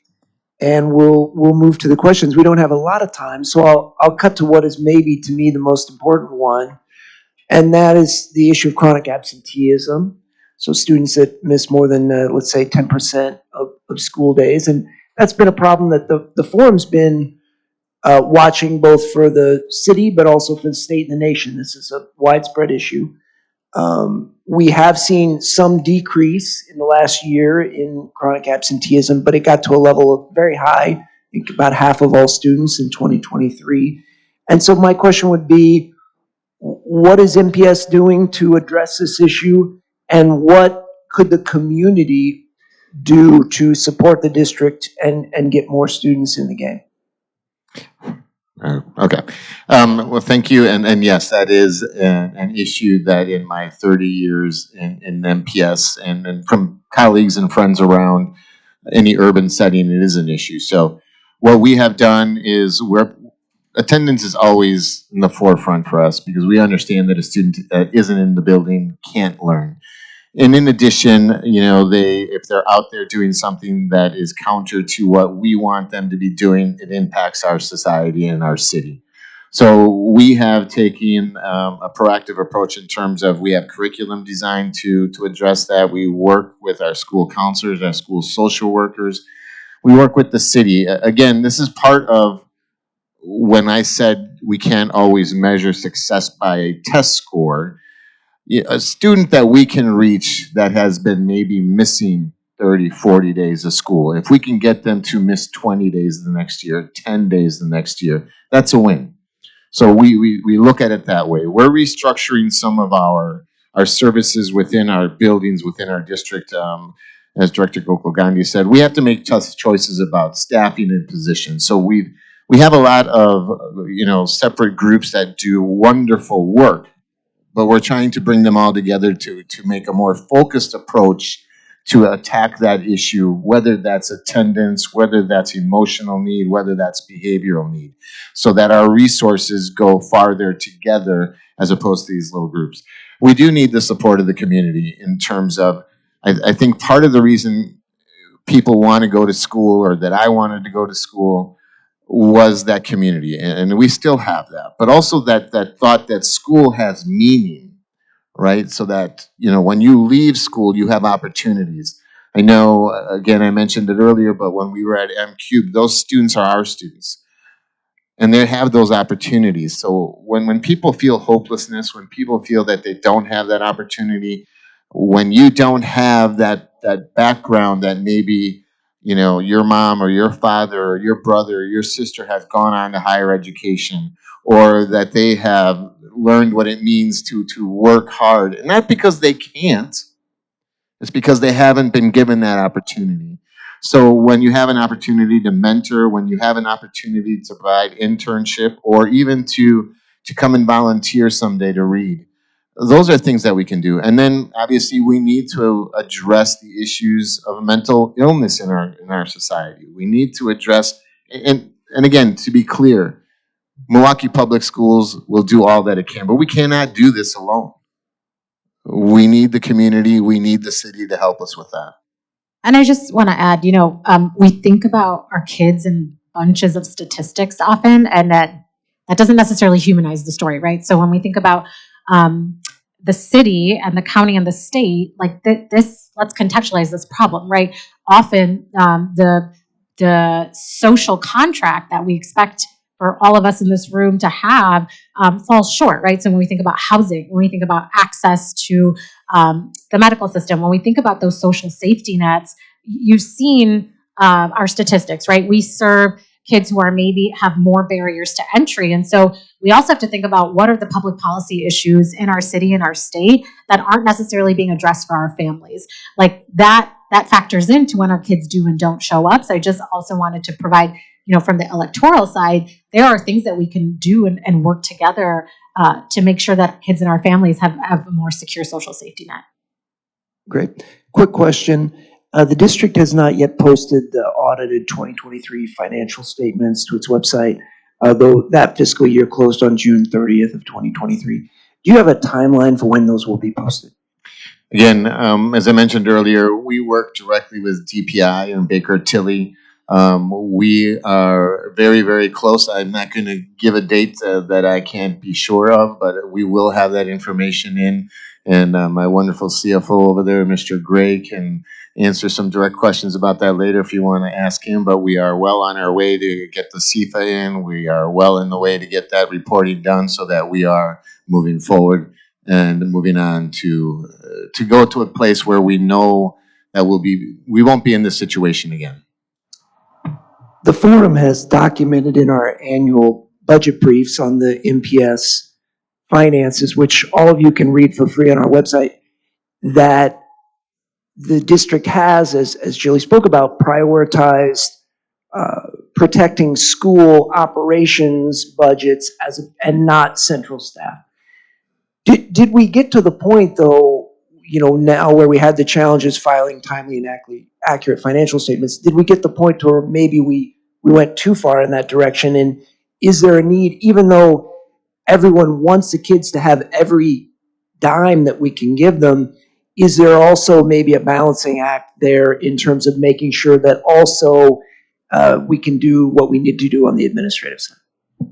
S7: And we'll move to the questions. We don't have a lot of time, so I'll cut to what is maybe to me the most important one, and that is the issue of chronic absenteeism. So students that miss more than, let's say, 10% of school days. And that's been a problem that the forum's been watching, both for the city but also for the state and the nation. This is a widespread issue. We have seen some decrease in the last year in chronic absenteeism, but it got to a level of very high, I think about half of all students in 2023. And so my question would be, what is MPS doing to address this issue, and what could the community do to support the district and get more students in the game?
S8: Okay. Well, thank you. And yes, that is an issue that in my 30 years in MPS and from colleagues and friends around any urban setting, it is an issue. So what we have done is attendance is always in the forefront for us, because we understand that a student that isn't in the building can't learn. And in addition, if they're out there doing something that is counter to what we want them to be doing, it impacts our society and our city. So we have taken a proactive approach in terms of, we have curriculum designed to address that. We work with our school counselors, our school social workers. We work with the city. Again, this is part of when I said we can't always measure success by a test score. A student that we can reach that has been maybe missing 30, 40 days of school, if we can get them to miss 20 days the next year, 10 days the next year, that's a win. So we look at it that way. We're restructuring some of our services within our buildings, within our district. As Director Gokalgandhi said, we have to make tough choices about staffing and positions. So we have a lot of separate groups that do wonderful work, but we're trying to bring them all together to make a more focused approach to attack that issue, whether that's attendance, whether that's emotional need, whether that's behavioral need, so that our resources go farther together as opposed to these little groups. We do need the support of the community in terms of, I think part of the reason people want to go to school, or that I wanted to go to school, was that community, and we still have that, but also that thought that school has meaning, right? So that when you leave school, you have opportunities. I know, again, I mentioned it earlier, but when we were at M Cube, those students are our students, and they have those opportunities. So when people feel hopelessness, when people feel that they don't have that opportunity, when you don't have that background that maybe your mom or your father or your brother or your sister has gone on to higher education, or that they have learned what it means to work hard. And not because they can't, it's because they haven't been given that opportunity. So when you have an opportunity to mentor, when you have an opportunity to provide internship, or even to come and volunteer someday to read, those are things that we can do. And then obviously we need to address the issues of mental illness in our society. We need to address, and again, to be clear, Milwaukee Public Schools will do all that it can, but we cannot do this alone. We need the community, we need the city to help us with that.
S9: And I just want to add, we think about our kids in bunches of statistics often, and that doesn't necessarily humanize the story, right? So when we think about the city and the county and the state, like this, let's contextualize this problem, right? Often the social contract that we expect for all of us in this room to have falls short, right? So when we think about housing, when we think about access to the medical system, when we think about those social safety nets, you've seen our statistics, right? We serve kids who are maybe have more barriers to entry. And so we also have to think about what are the public policy issues in our city and our state that aren't necessarily being addressed for our families. Like that factors into when our kids do and don't show up. So I just also wanted to provide, from the electoral side, there are things that we can do and work together to make sure that kids in our families have a more secure social safety net.
S7: Great. Quick question. The district has not yet posted the audited 2023 financial statements to its website, though that fiscal year closed on June 30th of 2023. Do you have a timeline for when those will be posted?
S8: Again, as I mentioned earlier, we work directly with DPI and Baker Tilly. We are very, very close. I'm not going to give a date that I can't be sure of, but we will have that information in. And my wonderful CFO over there, Mr. Gray, can answer some direct questions about that later if you want to ask him. But we are well on our way to get the CFA in. We are well in the way to get that reporting done so that we are moving forward and moving on to go to a place where we know that we won't be in this situation again.
S7: The forum has documented in our annual budget briefs on the MPS finances, which all of you can read for free on our website, that the district has, as Jilly spoke about, prioritized protecting school operations budgets and not central staff. Did we get to the point, though, now where we had the challenges filing timely and accurate financial statements, did we get the point to where maybe we went too far in that direction? And is there a need, even though everyone wants the kids to have every dime that we can give them, is there also maybe a balancing act there in terms of making sure that also we can do what we need to do on the administrative side?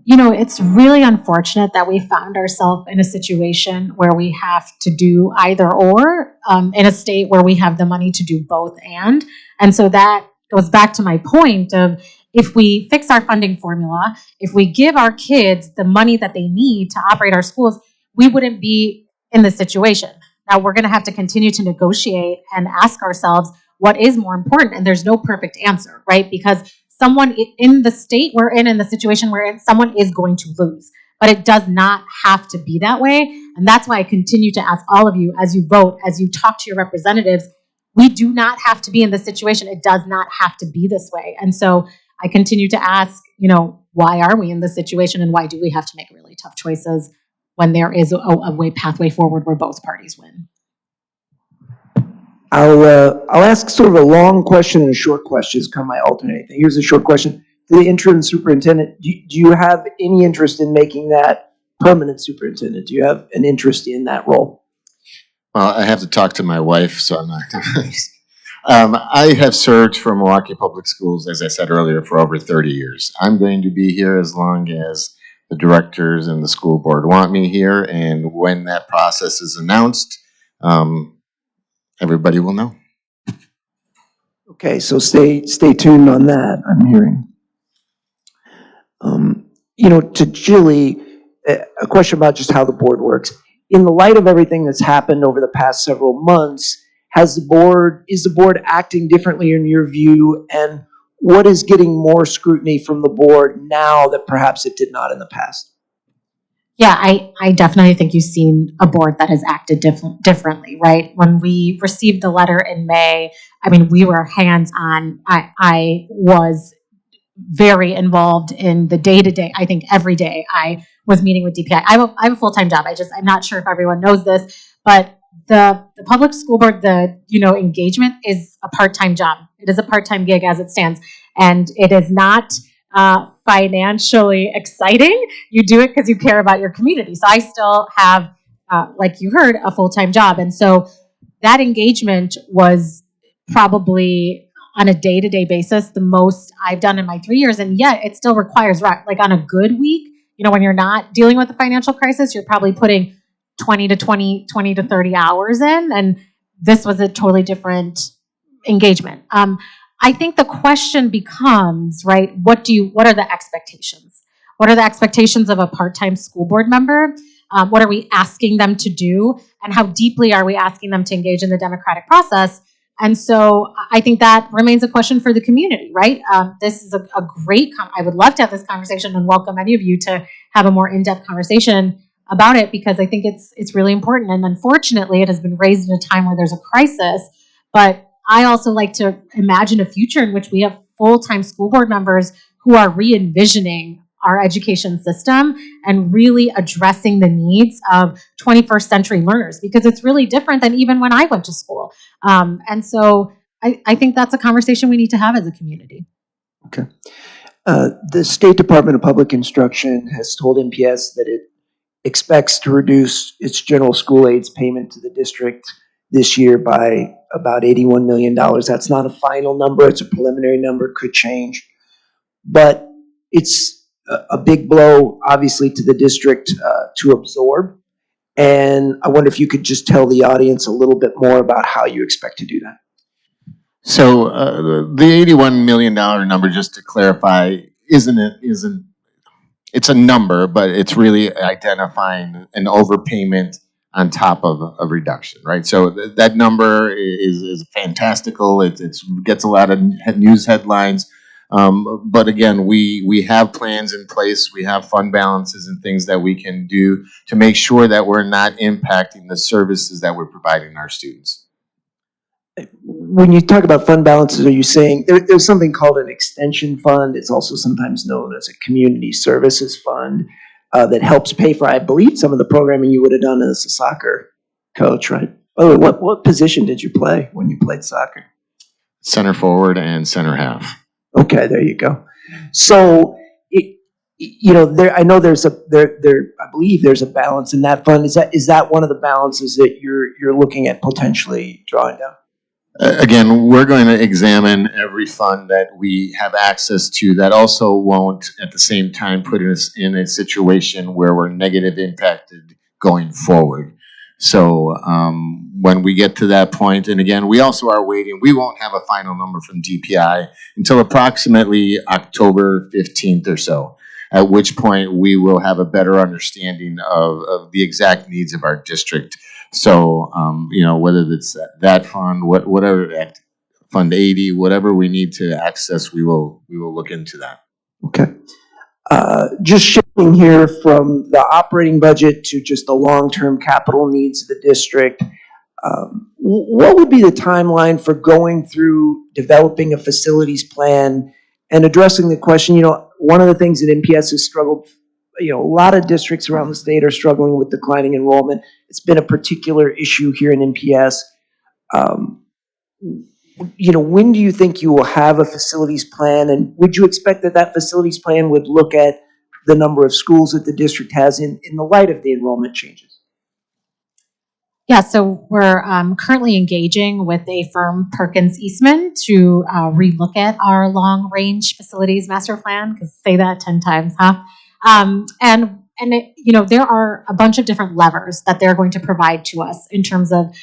S9: It's really unfortunate that we found ourselves in a situation where we have to do either or, in a state where we have the money to do both and. And so that goes back to my point of, if we fix our funding formula, if we give our kids the money that they need to operate our schools, we wouldn't be in this situation. Now we're going to have to continue to negotiate and ask ourselves what is more important. And there's no perfect answer, right? Because someone in the state we're in the situation we're in, someone is going to lose. But it does not have to be that way. And that's why I continue to ask all of you, as you vote, as you talk to your representatives, we do not have to be in this situation. It does not have to be this way. And so I continue to ask, why are we in this situation, and why do we have to make really tough choices when there is a pathway forward where both parties win?
S7: I'll ask sort of a long question and a short question. It's kind of my alternate thing. Here's a short question. To the interim superintendent, do you have any interest in making that permanent superintendent? Do you have an interest in that role?
S8: I have to talk to my wife, so I'm not going to. I have served for Milwaukee Public Schools, as I said earlier, for over 30 years. I'm going to be here as long as the directors and the school board want me here, and when that process is announced, everybody will know.
S7: Okay, so stay tuned on that, I'm hearing. To Jilly, a question about just how the board works. In the light of everything that's happened over the past several months, is the board acting differently in your view, and what is getting more scrutiny from the board now that perhaps it did not in the past?
S9: Yeah, I definitely think you've seen a board that has acted differently, right? When we received the letter in May, I mean, we were hands-on. I was very involved in the day-to-day. I think every day I was meeting with DPI. I have a full-time job. I'm not sure if everyone knows this, but the public school board, engagement is a part-time job. It is a part-time gig as it stands, and it is not financially exciting. You do it because you care about your community. So I still have, like you heard, a full-time job, and so that engagement was probably on a day-to-day basis the most I've done in my 3 years, and yet it still requires, like on a good week, when you're not dealing with a financial crisis, you're probably putting 20 to 30 hours in, and this was a totally different engagement. I think the question becomes, right, what are the expectations? What are the expectations of a part-time school board member? What are we asking them to do? And how deeply are we asking them to engage in the democratic process? And so I think that remains a question for the community, right? This is a great, I would love to have this conversation and welcome any of you to have a more in-depth conversation about it, because I think it's really important. And unfortunately, it has been raised in a time where there's a crisis. But I also like to imagine a future in which we have full-time school board members who are re-envisioning our education system and really addressing the needs of 21st century learners, because it's really different than even when I went to school. And so I think that's a conversation we need to have as a community.
S7: Okay. The State Department of Public Instruction has told MPS that it expects to reduce its general school aids payment to the district this year by about $81 million. That's not a final number. It's a preliminary number, could change. But it's a big blow, obviously, to the district to absorb. And I wonder if you could just tell the audience a little bit more about how you expect to do that.
S8: So the $81 million number, just to clarify, it's a number, but it's really identifying an overpayment on top of a reduction, right? So that number is fantastical. It gets a lot of news headlines. But again, we have plans in place. We have fund balances and things that we can do to make sure that we're not impacting the services that we're providing our students.
S7: When you talk about fund balances, are you saying there's something called an extension fund? It's also sometimes known as a community services fund that helps pay for, I believe, some of the programming you would have done as a soccer coach, right? Oh, what position did you play when you played soccer?
S8: Center forward and center half.
S7: Okay, there you go. So, I know I believe there's a balance in that fund. Is that one of the balances that you're looking at potentially drawing down?
S8: Again, we're going to examine every fund that we have access to that also won't, at the same time, put us in a situation where we're negative impacted going forward. So when we get to that point, and again, we also are waiting, we won't have a final number from DPI until approximately October 15th or so, at which point we will have a better understanding of the exact needs of our district. So, whether it's that fund, whatever, Fund 80, whatever we need to access, we will look into that.
S7: Okay. Just shifting here from the operating budget to just the long-term capital needs of the district, what would be the timeline for going through developing a facilities plan and addressing the question, one of the things that MPS has struggled, a lot of districts around the state are struggling with declining enrollment. It's been a particular issue here in MPS. When do you think you will have a facilities plan, and would you expect that facilities plan would look at the number of schools that the district has in the light of the enrollment changes?
S9: Yeah, so we're currently engaging with a firm, Perkins Eastman, to relook at our long-range facilities master plan, because say that 10 times, huh? There are a bunch of different levers that they're going to provide to us in terms of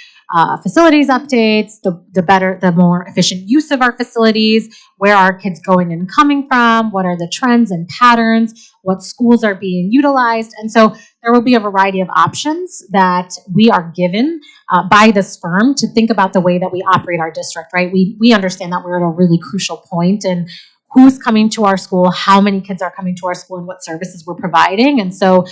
S9: facilities updates, the more efficient use of our facilities, where are kids going and coming from, what are the trends and patterns, what schools are being utilized. And so there will be a variety of options that we are given by this firm to think about the way that we operate our district, right? We understand that we're at a really crucial point in who's coming to our school, how many kids are coming to our school, and what services we're providing. And so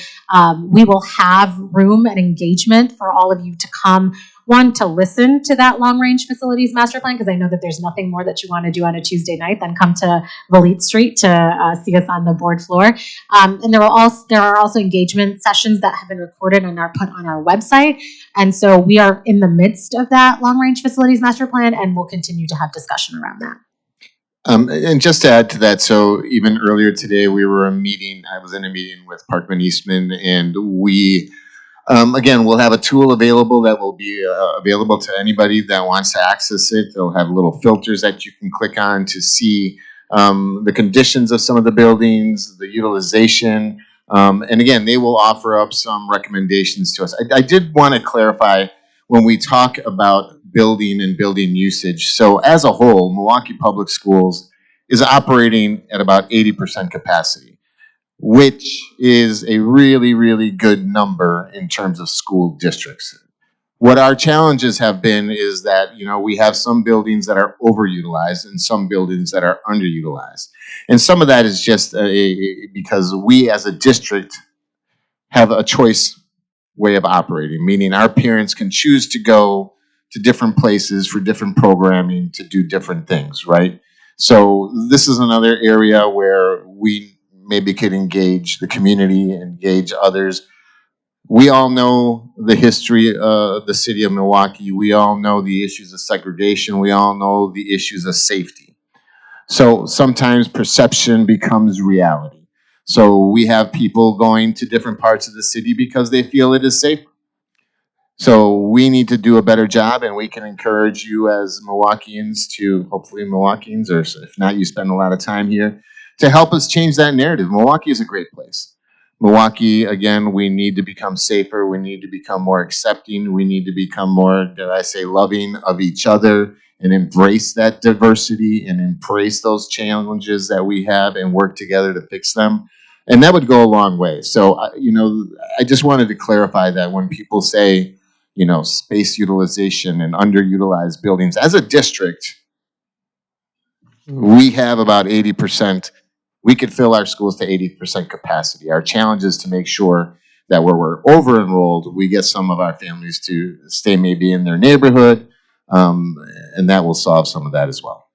S9: we will have room and engagement for all of you to come, one, to listen to that long-range facilities master plan, because I know that there's nothing more that you want to do on a Tuesday night than come to Valete Street to see us on the board floor. And there are also engagement sessions that have been recorded and are put on our website. And so we are in the midst of that long-range facilities master plan, and we'll continue to have discussion around that.
S8: And just to add to that, so even earlier today, I was in a meeting with Parkman Eastman, and we, again, we'll have a tool available that will be available to anybody that wants to access it. They'll have little filters that you can click on to see the conditions of some of the buildings, the utilization, and again, they will offer up some recommendations to us. I did want to clarify when we talk about building and building usage. So as a whole, Milwaukee Public Schools is operating at about 80% capacity, which is a really, really good number in terms of school districts. What our challenges have been is that, we have some buildings that are overutilized and some buildings that are underutilized. And some of that is just because we as a district have a choice way of operating, meaning our parents can choose to go to different places for different programming to do different things, right? So this is another area where we maybe could engage the community, engage others. We all know the history of the city of Milwaukee. We all know the issues of segregation. We all know the issues of safety. So sometimes perception becomes reality. So we have people going to different parts of the city because they feel it is safe. So we need to do a better job, and we can encourage you as Milwaukeeans to, hopefully Milwaukeeans, or if not, you spend a lot of time here, to help us change that narrative. Milwaukee is a great place. Milwaukee, again, we need to become safer. We need to become more accepting. We need to become more, did I say, loving of each other, and embrace that diversity and embrace those challenges that we have and work together to fix them. And that would go a long way. So, I just wanted to clarify that when people say, space utilization and underutilized buildings, as a district, we have about 80%. We could fill our schools to 80% capacity. Our challenge is to make sure that where we're over enrolled, we get some of our families to stay maybe in their neighborhood, and that will solve some of that as well.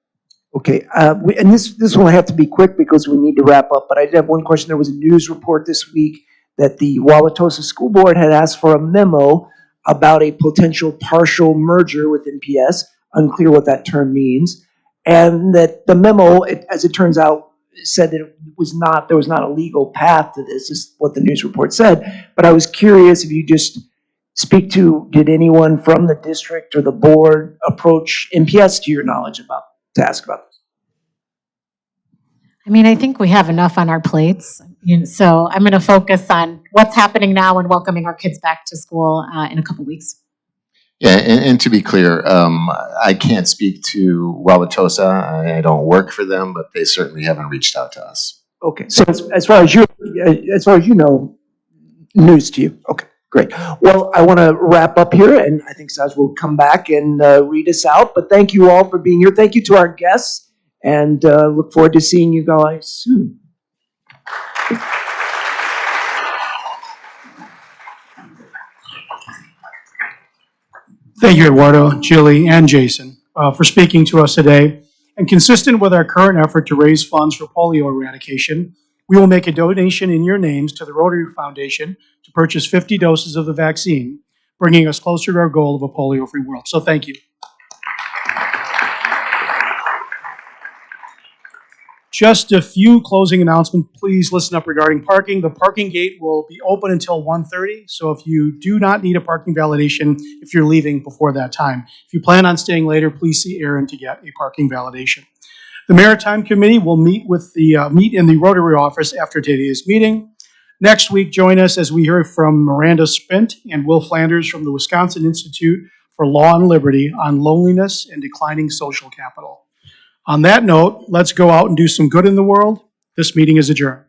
S7: Okay, and this will have to be quick because we need to wrap up, but I did have one question. There was a news report this week that the Wauwatosa School Board had asked for a memo about a potential partial merger with MPS, unclear what that term means, and that the memo, as it turns out, said that there was not a legal path to this, is what the news report said. But I was curious if you just speak to, did anyone from the district or the board approach MPS to your knowledge to ask about this?
S9: I mean, I think we have enough on our plates. So I'm going to focus on what's happening now and welcoming our kids back to school in a couple weeks.
S8: Yeah, and to be clear, I can't speak to Wauwatosa. I don't work for them, but they certainly haven't reached out to us.
S7: Okay, so as far as you know, news to you. Okay, great. Well, I want to wrap up here, and I think Saj will come back and read us out. But thank you all for being here. Thank you to our guests, and look forward to seeing you guys soon.
S1: Thank you, Eduardo, Jilly, and Jason for speaking to us today. And consistent with our current effort to raise funds for polio eradication, we will make a donation in your names to the Rotary Foundation to purchase 50 doses of the vaccine, bringing us closer to our goal of a polio-free world. So thank you. Just a few closing announcements. Please listen up regarding parking. The parking gate will be open until 1:30, so if you do not need a parking validation if you're leaving before that time. If you plan on staying later, please see Aaron to get a parking validation. The Maritime Committee will meet in the Rotary office after today's meeting. Next week, join us as we hear from Miranda Spint and Will Flanders from the Wisconsin Institute for Law and Liberty on loneliness and declining social capital. On that note, let's go out and do some good in the world. This meeting is adjourned.